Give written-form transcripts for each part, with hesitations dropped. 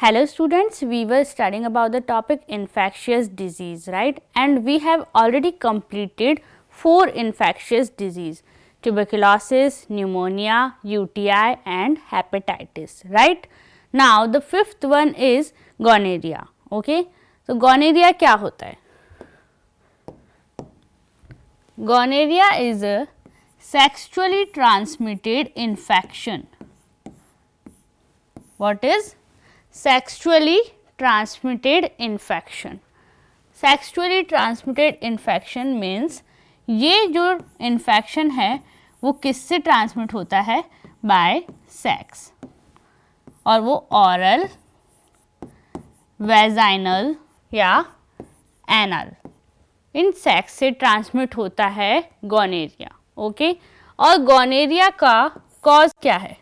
Hello students, we were studying about the topic infectious disease, right? And we have already completed 4 infectious disease: tuberculosis, pneumonia, UTI and hepatitis, right? Now the 5th one is gonorrhea, okay? So gonorrhea क्या होता है? Gonorrhea is a sexually transmitted infection. What is sexually transmitted infection? Sexually transmitted infection means ये जो infection है वो किससे transmit होता है? बाय सेक्स, और वो ऑरल, वेजाइनल या एनल, इन सेक्स से ट्रांसमिट होता है गोनेरिया, ओके। और गोनेरिया का कॉज क्या है?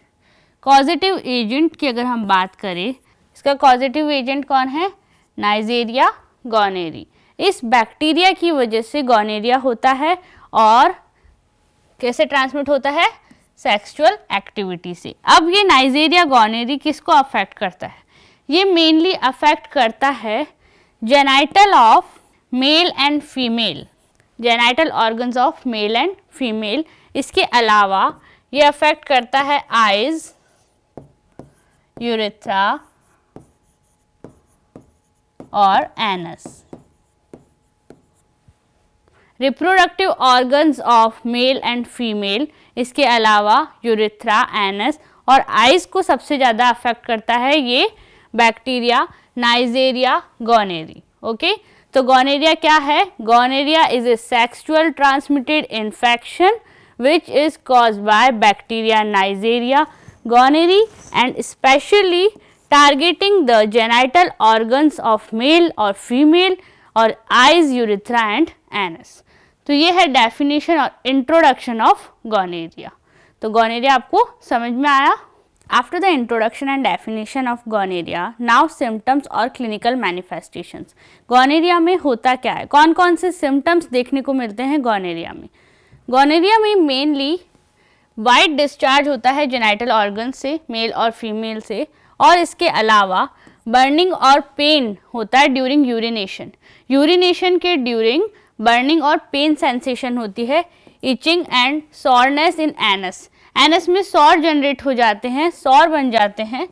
कॉजेटिव एजेंट की अगर हम बात करें, इसका कॉजेटिव एजेंट कौन है? नाइजेरिया गोनेरी। इस बैक्टीरिया की वजह से गोनेरिया होता है और कैसे ट्रांसमिट होता है? सेक्सुअल एक्टिविटी से। अब ये नाइजेरिया गोनेरी किसको अफेक्ट करता है? ये मेनली अफेक्ट करता है genital of male and female, genital organs of male and female. इसके अलावा ये अफेक्ट करता है आइज, यूरेथ्रा और anus. Reproductive organs of male and female, इसके अलावा यूरेथ्रा, एनस और आइज को सबसे ज़्यादा अफेक्ट करता है ये बैक्टीरिया नाइजेरिया गोनेरी, ओके। तो गोनेरिया क्या है? Gonorrhoea is a sexual transmitted infection which is caused by bacteria Neisseria gonorrhoeae and especially targeting the genital organs of male or female और eyes, urethra and anus। तो ये है definition और introduction of gonorrhea। तो gonorrhea आपको समझ में आया? After the introduction and definition of gonorrhea, now symptoms और clinical manifestations। gonorrhea में होता क्या है? कौन कौन से symptoms देखने को मिलते हैं gonorrhea में? गोनेरिया में मेनली वाइट डिस्चार्ज होता है जेनाइटल ऑर्गन से, मेल और फीमेल से, और इसके अलावा बर्निंग और पेन होता है ड्यूरिंग यूरिनेशन। यूरिनेशन के ड्यूरिंग बर्निंग और पेन सेंसेशन होती है। Itching and soreness in anus, anus में सॉर जनरेट हो जाते हैं, सॉर बन जाते हैं,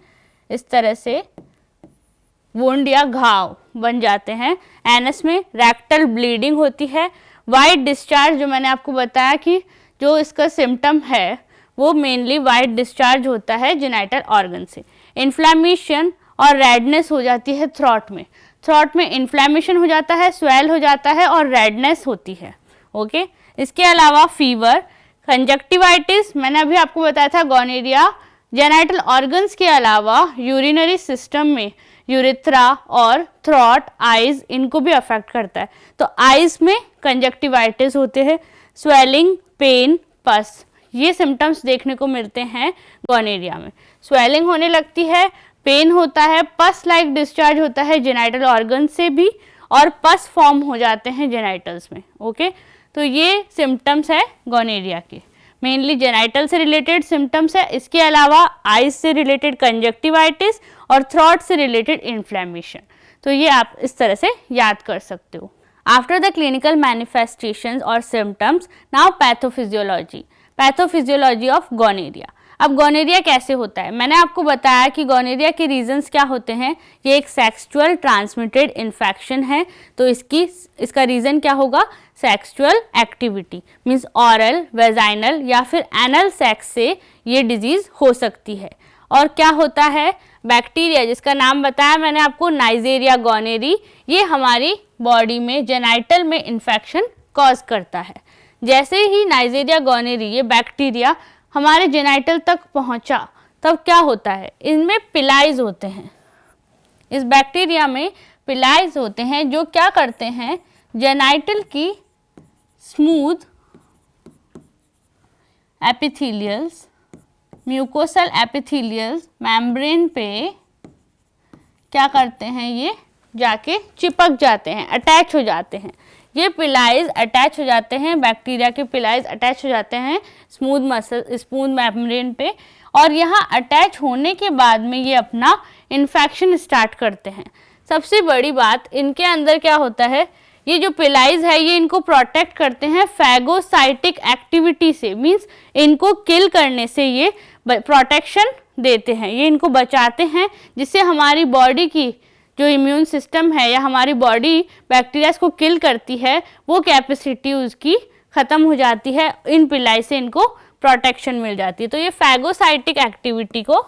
इस तरह से वुंड या घाव बन जाते हैं। एनस में रेक्टल ब्लीडिंग होती है। वाइट डिस्चार्ज जो मैंने आपको बताया कि जो इसका सिम्टम है वो मेनली वाइट डिस्चार्ज होता है जेनाइटल ऑर्गन से। इन्फ्लेमेशन और रेडनेस हो जाती है थ्रॉट में, थ्रॉट में इन्फ्लेमेशन हो जाता है, स्वेल हो जाता है और रेडनेस होती है, ओके। इसके अलावा फीवर, कंजक्टिवाइटिस, मैंने अभी आपको बताया था गोनेरिया जेनाइटल ऑर्गन्स के अलावा यूरिनरी सिस्टम में यूरेथ्रा और थ्रॉट, आइज, इनको भी अफेक्ट करता है। तो आइज में कंजक्टिवाइटिस होते हैं, स्वेलिंग, पेन, पस, ये सिम्टम्स देखने को मिलते हैं गोनेरिया में। स्वेलिंग होने लगती है, पेन होता है, पस लाइक डिस्चार्ज होता है जेनाइटल ऑर्गन से भी, और पस फॉर्म हो जाते हैं जेनाइटल्स में, ओके। तो ये सिम्टम्स है गोनेरिया के, मेनली जेनाइटल से रिलेटेड सिम्टम्स है। इसके अलावा आइज से रिलेटेड कंजक्टिवाइटिस और थ्रॉट से रिलेटेड इन्फ्लेमेशन। तो ये आप इस तरह से याद कर सकते हो। आफ्टर द क्लिनिकल मैनिफेस्टेशंस और symptoms, now pathophysiology, pathophysiology of gonorrhoea. अब गोनेरिया कैसे होता है? मैंने आपको बताया कि गोनेरिया के रीजंस क्या होते हैं। ये एक सेक्सुअल ट्रांसमिटेड इन्फेक्शन है, तो इसका रीज़न क्या होगा? Sexual activity, means oral, vaginal या फिर एनल सेक्स से ये डिजीज़ हो सकती है। और क्या होता है? बैक्टीरिया जिसका नाम बताया मैंने आपको, नाइजेरिया गोनेरी, ये हमारी बॉडी में जेनाइटल में इन्फेक्शन कॉज करता है। जैसे ही नाइजेरिया गोनेरी ये बैक्टीरिया हमारे जेनाइटल तक पहुंचा, तब क्या होता है? इनमें पिलाइज होते हैं, इस बैक्टीरिया में पिलाइज होते हैं जो क्या करते हैं? जेनाइटल की स्मूथ एपिथेलियल्स, म्यूकोसल एपिथेलियल्स मेम्ब्रेन पे क्या करते हैं? ये जाके चिपक जाते हैं, अटैच हो जाते हैं। ये पिलाइज अटैच हो जाते हैं, बैक्टीरिया के पिलाइज अटैच हो जाते हैं स्मूथ मेम्ब्रेन पे, और यहाँ अटैच होने के बाद में ये अपना इन्फेक्शन स्टार्ट करते हैं। सबसे बड़ी बात, इनके अंदर क्या होता है, ये जो पिलाइज है ये इनको प्रोटेक्ट करते हैं फैगोसाइटिक एक्टिविटी से, मींस इनको किल करने से ये प्रोटेक्शन देते हैं, ये इनको बचाते हैं, जिससे हमारी बॉडी की जो इम्यून सिस्टम है या हमारी बॉडी बैक्टीरिया को किल करती है वो कैपेसिटी उसकी ख़त्म हो जाती है, इन पिलाई से इनको प्रोटेक्शन मिल जाती है। तो ये फैगोसाइटिक एक्टिविटी को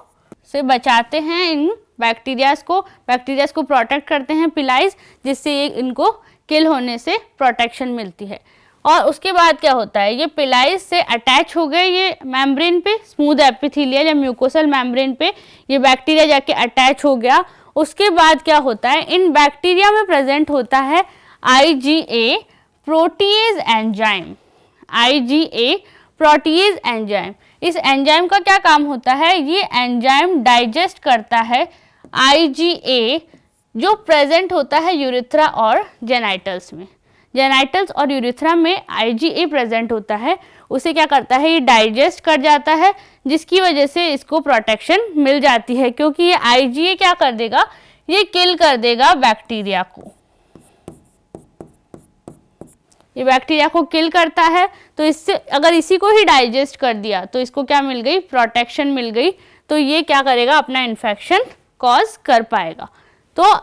से बचाते हैं, इन बैक्टीरियाज को प्रोटेक्ट करते हैं पिलाइज, जिससे ये इनको किल होने से प्रोटेक्शन मिलती है। और उसके बाद क्या होता है, ये पिलाइज से अटैच हो गए ये मेम्ब्रेन पे, स्मूथ एपिथेलियल या म्यूकोसल मेम्ब्रेन पे ये बैक्टीरिया जाके अटैच हो गया। उसके बाद क्या होता है, इन बैक्टीरिया में प्रेजेंट होता है IgA protease enzyme. IgA protease enzyme, इस एंजाइम का क्या काम होता है, ये एंजाइम डाइजेस्ट करता है IgA जो प्रेजेंट होता है यूरिथ्रा और जेनाइटल्स में। जेनाइटल्स और यूरिथ्रा में IgA प्रेजेंट होता है, उसे क्या करता है, ये डाइजेस्ट कर जाता है, जिसकी वजह से इसको प्रोटेक्शन मिल जाती है, क्योंकि ये IgA क्या कर देगा, ये किल कर देगा बैक्टीरिया को। ये बैक्टीरिया को किल करता है, तो इससे अगर इसी को ही डाइजेस्ट कर दिया तो इसको क्या मिल गई, प्रोटेक्शन मिल गई, तो ये क्या करेगा, अपना इन्फेक्शन कॉज कर पाएगा। तो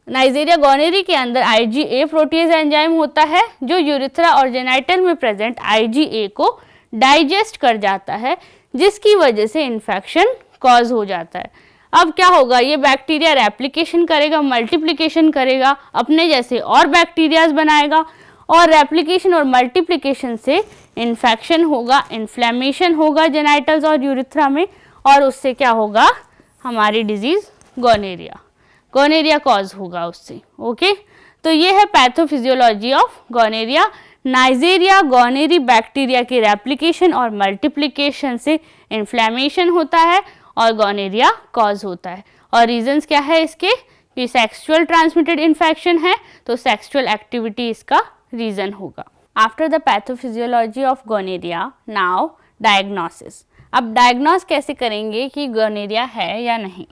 नाइजेरिया गोनेरी के अंदर IgA प्रोटीएज एंजाइम होता है जो यूरिथ्रा और जेनाइटल में प्रेजेंट IgA को डाइजेस्ट कर जाता है, जिसकी वजह से इन्फेक्शन कॉज हो जाता है। अब क्या होगा, ये बैक्टीरिया रेप्लिकेशन करेगा, मल्टीप्लिकेशन करेगा, अपने जैसे और बैक्टीरियाज बनाएगा, और रेप्लिकेशन और मल्टीप्लिकेशन से इन्फेक्शन होगा, इन्फ्लेमेशन होगा जेनाइटल्स और यूरिथ्रा में, और उससे क्या होगा, हमारी डिजीज गोनेरिया कॉज होगा उससे। ओके, तो ये है pathophysiology of gonorrhoea. Neisseria gonorrhoeae bacteria के रेप्लिकेशन और मल्टीप्लिकेशन से इन्फ्लेमेशन होता है और गोनेरिया कॉज होता है। और रीजंस क्या है इसके, कि सेक्सुअल ट्रांसमिटेड इन्फेक्शन है, तो सेक्सुअल एक्टिविटी इसका रीजन होगा। After the pathophysiology of gonorrhoea, now diagnosis. अब डायग्नोस कैसे करेंगे कि गोनेरिया है या नहीं।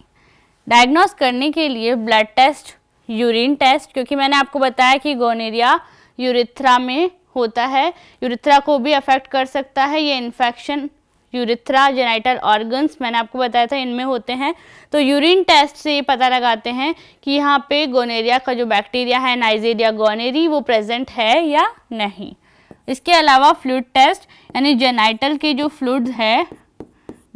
डायग्नोस करने के लिए ब्लड टेस्ट, यूरिन टेस्ट, क्योंकि मैंने आपको बताया कि गोनेरिया यूरिथ्रा में होता है, यूरिथ्रा को भी अफेक्ट कर सकता है ये इन्फेक्शन। यूरिथ्रा, जेनाइटल ऑर्गन्स मैंने आपको बताया था इनमें होते हैं, तो यूरिन टेस्ट से ये पता लगाते हैं कि यहाँ पे गोनेरिया का जो बैक्टीरिया है नाइजेरिया गोनेरी वो प्रेजेंट है या नहीं। इसके अलावा फ्लूइड टेस्ट, यानी जेनाइटल के जो फ्लूइड है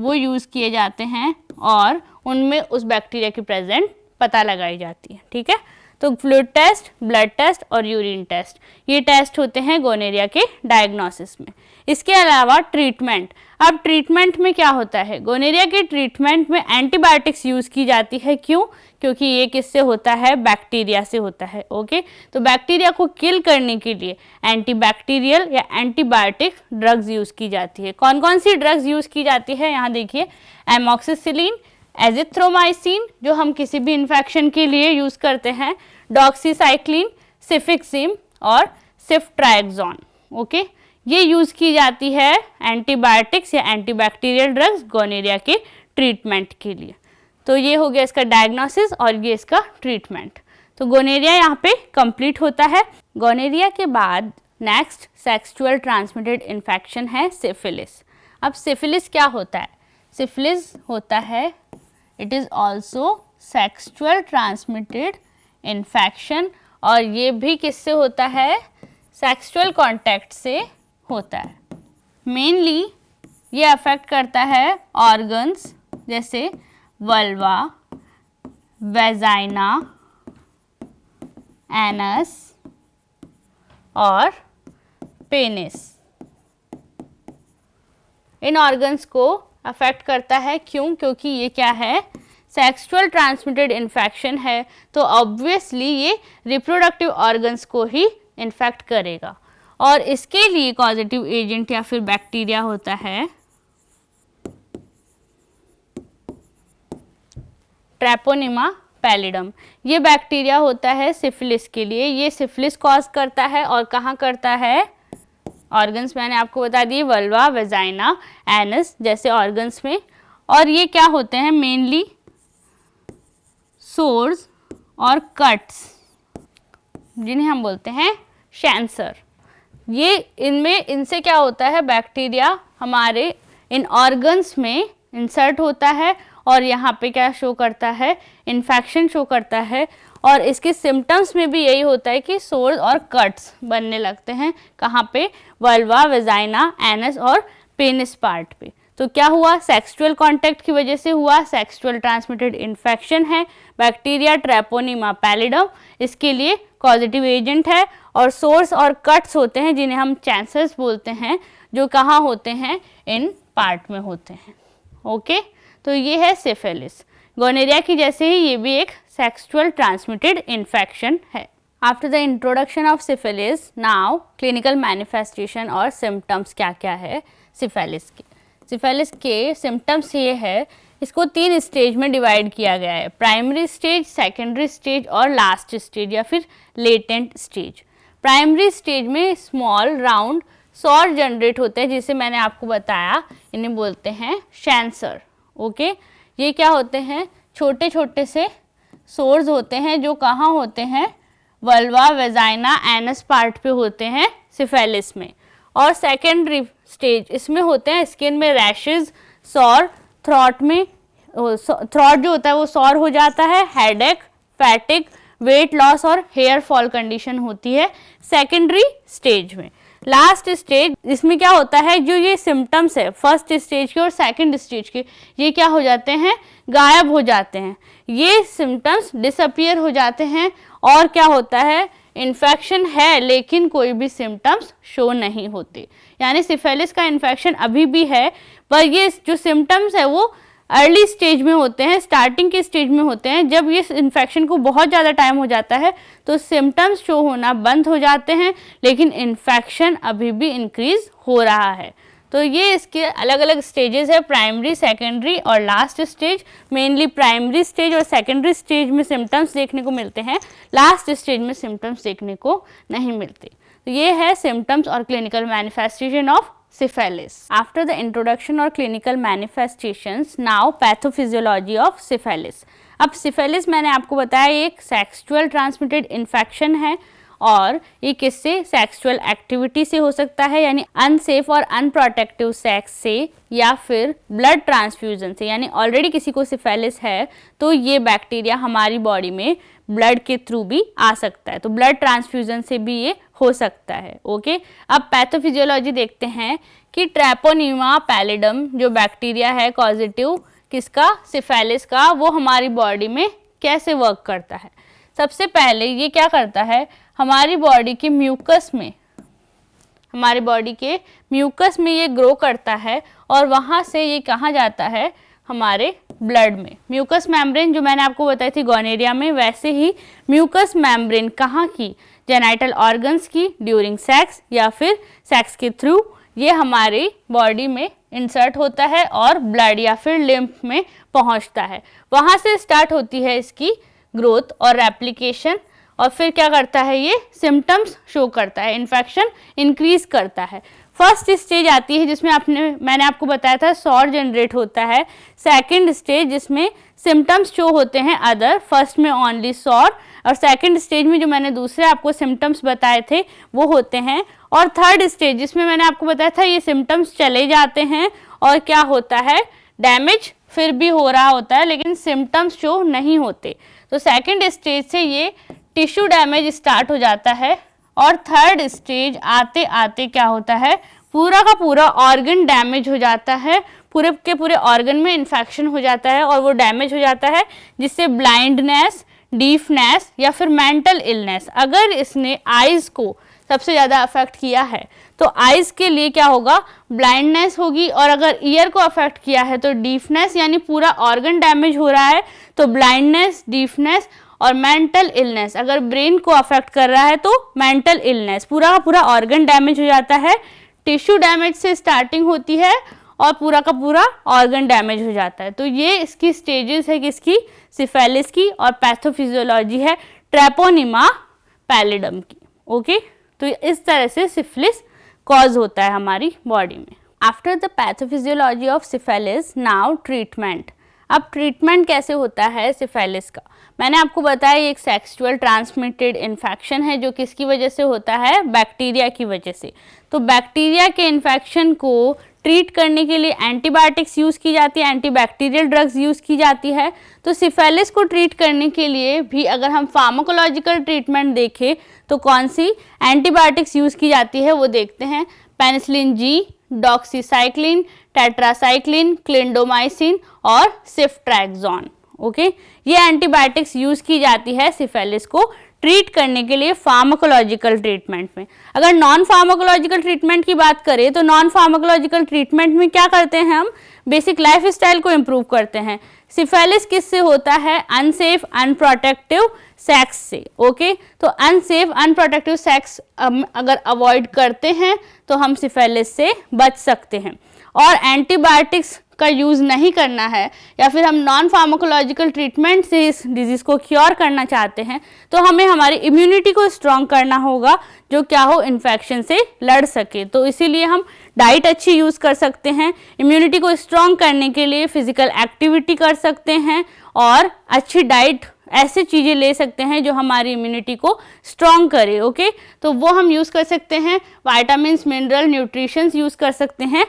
वो यूज़ किए जाते हैं और उनमें उस बैक्टीरिया की प्रेजेंट पता लगाई जाती है। ठीक है, तो फ्लूइड टेस्ट, ब्लड टेस्ट और यूरिन टेस्ट, ये टेस्ट होते हैं गोनेरिया के डायग्नोसिस में। इसके अलावा ट्रीटमेंट, अब ट्रीटमेंट में क्या होता है, गोनेरिया के ट्रीटमेंट में एंटीबायोटिक्स यूज़ की जाती है। क्यों, क्योंकि ये किससे होता है, बैक्टीरिया से होता है। ओके, तो बैक्टीरिया को किल करने के लिए एंटीबैक्टीरियल या एंटीबायोटिक ड्रग्स यूज़ की जाती है। कौन कौन सी ड्रग्स यूज़ की जाती है, यहाँ देखिए, एमॉक्सिसिलिन, एजिथ्रोमाइसिन जो हम किसी भी इन्फेक्शन के लिए यूज़ करते हैं, डॉक्सीसाइक्लिन, सिफिक्सिम और सिफ्ट्राइक्सोन। ओके, ये यूज़ की जाती है एंटीबायोटिक्स या एंटीबैक्टीरियल ड्रग्स गोनेरिया के ट्रीटमेंट के लिए। तो ये हो गया इसका डायग्नोसिस और ये इसका ट्रीटमेंट। तो गोनेरिया यहाँ पे कंप्लीट होता है। गोनेरिया के बाद नेक्स्ट सेक्सुअल ट्रांसमिटेड इन्फेक्शन है सिफिलिस। अब सिफिलिस क्या होता है, सिफिलिस होता है, it is also sexual transmitted infection, और ये भी किससे होता है, सेक्सुअल कॉन्टैक्ट से होता है। मेनली ये अफेक्ट करता है ऑर्गन्स जैसे वल्वा, वेजाइना, एनस और पेनिस। इन ऑर्गन्स को अफेक्ट करता है। क्यों, क्योंकि ये क्या है, सेक्सुअल ट्रांसमिटेड इन्फेक्शन है, तो ऑब्वियसली ये रिप्रोडक्टिव ऑर्गन्स को ही इन्फेक्ट करेगा। और इसके लिए कॉजेटिव एजेंट या फिर बैक्टीरिया होता है ट्रैपोनिमा पैलिडम। ये बैक्टीरिया होता है सिफिलिस के लिए, ये सिफिलिस कॉज करता है और कहाँ करता है, ऑर्गन्स मैंने आपको बता दिए, वल्वा, वेजाइना, एनस जैसे ऑर्गन्स में। और ये क्या होते हैं, मेनली सोर्स और कट्स जिन्हें हम बोलते हैं कैंसर। ये इनसे क्या होता है, बैक्टीरिया हमारे इन ऑर्गन्स में इंसर्ट होता है और यहाँ पे क्या शो करता है, इन्फेक्शन शो करता है। और इसके सिम्टम्स में भी यही होता है कि सोर्स और कट्स बनने लगते हैं। कहाँ पे, वल्वा, वेजाइना, एनस और पेनिस पार्ट पे। तो क्या हुआ, सेक्सुअल कांटेक्ट की वजह से हुआ, सेक्सुअल ट्रांसमिटेड इन्फेक्शन है। बैक्टीरिया ट्रैपोनिमा पैलिडम इसके लिए कॉजेटिव एजेंट है। और सोर्स और कट्स होते हैं जिन्हें हम कैंसर्स बोलते हैं, जो कहाँ होते हैं, इन पार्ट में होते हैं। ओके, तो ये है सिफिलिस। गोनेरिया की जैसे ही ये भी एक सेक्सुअल ट्रांसमिटेड इन्फेक्शन है। After the introduction of syphilis, now clinical manifestation और सिम्टम्स क्या क्या है सिफिलिस के। सिफिलिस के सिम्टम्स ये है, इसको 3 स्टेज में डिवाइड किया गया है, प्राइमरी स्टेज, सेकेंडरी स्टेज और लास्ट स्टेज या फिर लेटेंट स्टेज। प्राइमरी स्टेज में स्मॉल राउंड सॉर जनरेट होते हैं, जिसे मैंने आपको बताया, इन्हें बोलते हैं कैंसर। ओके, ये क्या होते हैं, छोटे छोटे से सोर्स होते हैं जो कहाँ होते हैं, वल्वा, वेजाइना, एनस पार्ट पे होते हैं सिफिलिस में। और सेकेंडरी स्टेज इसमें होते हैं स्किन में रैशेज, सॉर, थ्रॉट में थ्रॉट जो होता है वो सॉर हो जाता है, हेडेक, फैटिक, वेट लॉस और हेयर फॉल कंडीशन होती है सेकेंडरी स्टेज में। लास्ट स्टेज इसमें क्या होता है, जो ये सिम्टम्स है फर्स्ट स्टेज के और सेकंड स्टेज के, ये क्या हो जाते हैं, गायब हो जाते हैं, ये सिम्टम्स डिसअपियर हो जाते हैं। और क्या होता है, इन्फेक्शन है लेकिन कोई भी सिम्टम्स शो नहीं होते। यानी सिफिलिस का इन्फेक्शन अभी भी है, पर ये जो सिम्टम्स है वो अर्ली स्टेज में होते हैं, स्टार्टिंग के स्टेज में होते हैं। जब ये इन्फेक्शन को बहुत ज़्यादा टाइम हो जाता है तो सिम्टम्स शो होना बंद हो जाते हैं, लेकिन इन्फेक्शन अभी भी इंक्रीज हो रहा है। तो ये इसके अलग अलग स्टेजेस है, प्राइमरी, सेकेंडरी और last stage. Mainly primary stage और सेकेंडरी स्टेज में सिम्टम्स देखने को मिलते हैं, लास्ट स्टेज में सिम्टम्स देखने को नहीं मिलते। तो ये है सिम्टम्स और clinical manifestation of syphilis. After the introduction or clinical manifestations, now pathophysiology of syphilis. अब syphilis मैंने आपको बताया एक सेक्सुअल ट्रांसमिटेड इन्फेक्शन है और ये किससे, सेक्सुअल एक्टिविटी से हो सकता है, यानी अनसेफ और अनप्रोटेक्टिव सेक्स से, या फिर ब्लड ट्रांसफ्यूजन से। यानी ऑलरेडी किसी को सिफिलिस है तो ये बैक्टीरिया हमारी बॉडी में ब्लड के थ्रू भी आ सकता है, तो ब्लड ट्रांसफ्यूजन से भी ये हो सकता है। ओके, अब पैथोफिजियोलॉजी देखते हैं कि ट्रैपोनिमा पैलिडम जो बैक्टीरिया है कॉजेटिव किसका, सिफिलिस का, वो हमारी बॉडी में कैसे वर्क करता है। सबसे पहले ये क्या करता है, हमारी बॉडी के म्यूकस में, हमारे बॉडी के म्यूकस में ये ग्रो करता है और वहाँ से ये कहाँ जाता है, हमारे ब्लड में। म्यूकस मेम्ब्रेन जो मैंने आपको बताई थी गोनेरिया में, वैसे ही म्यूकस मेम्ब्रेन कहाँ की, जेनाइटल ऑर्गन्स की, ड्यूरिंग सेक्स या फिर सेक्स के थ्रू ये हमारी बॉडी में इंसर्ट होता है और ब्लड या फिर लिम्फ में पहुँचता है। वहाँ से स्टार्ट होती है इसकी ग्रोथ और रेप्लिकेशन, और फिर क्या करता है, ये सिम्टम्स शो करता है, इन्फेक्शन इंक्रीज करता है। फर्स्ट स्टेज आती है जिसमें मैंने आपको बताया था सॉर जनरेट होता है। सेकंड स्टेज जिसमें सिम्टम्स शो होते हैं अदर, फर्स्ट में ओनली सॉर, और सेकंड स्टेज में जो मैंने दूसरे आपको सिम्टम्स बताए थे वो होते हैं। और थर्ड स्टेज जिसमें मैंने आपको बताया था ये सिम्टम्स चले जाते हैं और क्या होता है, डैमेज फिर भी हो रहा होता है लेकिन सिम्टम्स शो नहीं होते। तो सेकंड स्टेज से ये टिश्यू डैमेज स्टार्ट हो जाता है और थर्ड स्टेज आते आते क्या होता है, पूरा का पूरा ऑर्गन डैमेज हो जाता है, पूरे के पूरे ऑर्गन में इन्फेक्शन हो जाता है और वो डैमेज हो जाता है, जिससे ब्लाइंडनेस, डीफनेस या फिर मेंटल इलनेस। अगर इसने आइज़ को सबसे ज़्यादा अफेक्ट किया है तो आइज़ के लिए क्या होगा, ब्लाइंडनेस होगी, और अगर ईयर को अफेक्ट किया है तो डीफनेस, यानी पूरा ऑर्गन डैमेज हो रहा है तो ब्लाइंडनेस, डीफनेस और मेंटल इलनेस। अगर ब्रेन को अफेक्ट कर रहा है तो मेंटल इलनेस, पूरा का पूरा ऑर्गन डैमेज हो जाता है। टिश्यू डैमेज से स्टार्टिंग होती है और पूरा का पूरा ऑर्गन डैमेज हो जाता है। तो ये इसकी स्टेजेस है किसकी, सिफिलिस की, और पैथोफिजियोलॉजी है ट्रैपोनिमा पैलिडम की। ओके, तो इस तरह से सिफिलिस कॉज होता है हमारी बॉडी में। After the pathophysiology of syphilis, now treatment. अब ट्रीटमेंट कैसे होता है सिफिलिस का। मैंने आपको बताया ये एक सेक्सुअल ट्रांसमिटेड इन्फेक्शन है जो किसकी वजह से होता है, बैक्टीरिया की वजह से। तो बैक्टीरिया के इन्फेक्शन को ट्रीट करने के लिए एंटीबायोटिक्स यूज़ की जाती है, एंटीबैक्टीरियल ड्रग्स यूज़ की जाती है। तो सिफिलिस को ट्रीट करने के लिए भी अगर हम फार्माकोलॉजिकल ट्रीटमेंट देखें तो कौन सी एंटीबायोटिक्स यूज़ की जाती है वो देखते हैं। पेनिसिलिन जी, डॉक्सीसाइक्लिन, टेट्रासाइक्लिन, क्लिंडोमाइसिन और सिफ्ट्रैक्सोन। ओके, ये एंटीबायोटिक्स यूज़ की जाती है सिफिलिस को ट्रीट करने के लिए फार्माकोलॉजिकल ट्रीटमेंट में। अगर नॉन फार्माकोलॉजिकल ट्रीटमेंट की बात करें तो नॉन फार्माकोलॉजिकल ट्रीटमेंट में क्या करते हैं हम, बेसिक लाइफ स्टाइल को इम्प्रूव करते हैं। सिफिलिस किससे होता है, अनसेफ अनप्रोटेक्टिव सेक्स से। ओके, तो अनसेफ अनप्रोटेक्टिव सेक्स अगर अवॉइड करते हैं तो हम सिफिलिस से बच सकते हैं। और एंटीबायोटिक्स का यूज़ नहीं करना है या फिर हम नॉन फार्माकोलॉजिकल ट्रीटमेंट से इस डिजीज़ को क्योर करना चाहते हैं तो हमें हमारी इम्यूनिटी को स्ट्रॉन्ग करना होगा जो क्या हो, इन्फेक्शन से लड़ सके। तो इसीलिए हम डाइट अच्छी यूज़ कर सकते हैं, इम्यूनिटी को स्ट्रॉन्ग करने के लिए फिजिकल एक्टिविटी कर सकते हैं और अच्छी डाइट ऐसी चीज़ें ले सकते हैं जो हमारी इम्यूनिटी को स्ट्रॉन्ग करे। ओके, तो वो हम यूज़ कर सकते हैं, वाइटामिन्स, मिनरल, न्यूट्रिशंस यूज़ कर सकते हैं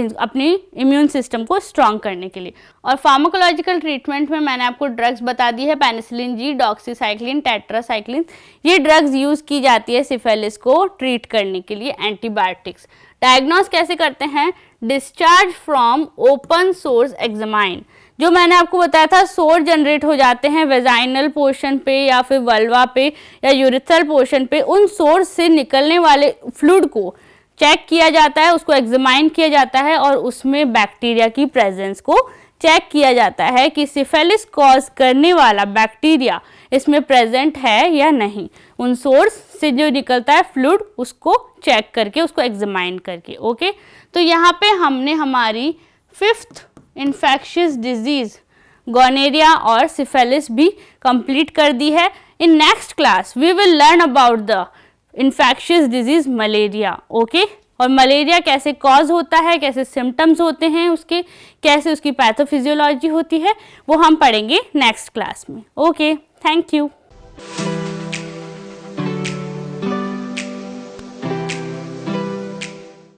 अपनी इम्यून सिस्टम को स्ट्रॉन्ग करने के लिए। और फार्माकोलॉजिकल ट्रीटमेंट में मैंने आपको ड्रग्स बता दी है, पेनिसिलिन जी, डॉक्सीसाइक्लिन, टेट्रासाइक्लिन, ये ड्रग्स यूज़ की जाती है सिफिलिस को ट्रीट करने के लिए एंटीबायोटिक्स। डायग्नोस कैसे करते हैं, discharge from open source examine, जो मैंने आपको बताया था सोर जनरेट हो जाते हैं वेजाइनल पोर्शन पे या फिर वल्वा पे या यूरिथ्रल पोर्शन पे, उन सोर्स से निकलने वाले फ्लूइड को चेक किया जाता है, उसको एग्जामाइन किया जाता है और उसमें बैक्टीरिया की प्रेजेंस को चेक किया जाता है कि सिफिलिस कॉज करने वाला बैक्टीरिया इसमें प्रेजेंट है या नहीं। उन सोर्स से जो निकलता है फ्लूइड उसको चेक करके, उसको एग्जामाइन करके। ओके, तो यहाँ पे हमने हमारी 5th इन्फेक्शियस डिजीज गोनेरिया और सिफिलिस भी कंप्लीट कर दी है। In next class we will learn about the infectious disease malaria. Okay, और मलेरिया कैसे कॉज होता है, कैसे सिम्टम्स होते हैं उसके, कैसे उसकी पैथोफिजियोलॉजी होती है, वो हम पढ़ेंगे नेक्स्ट क्लास में। Okay, thank you.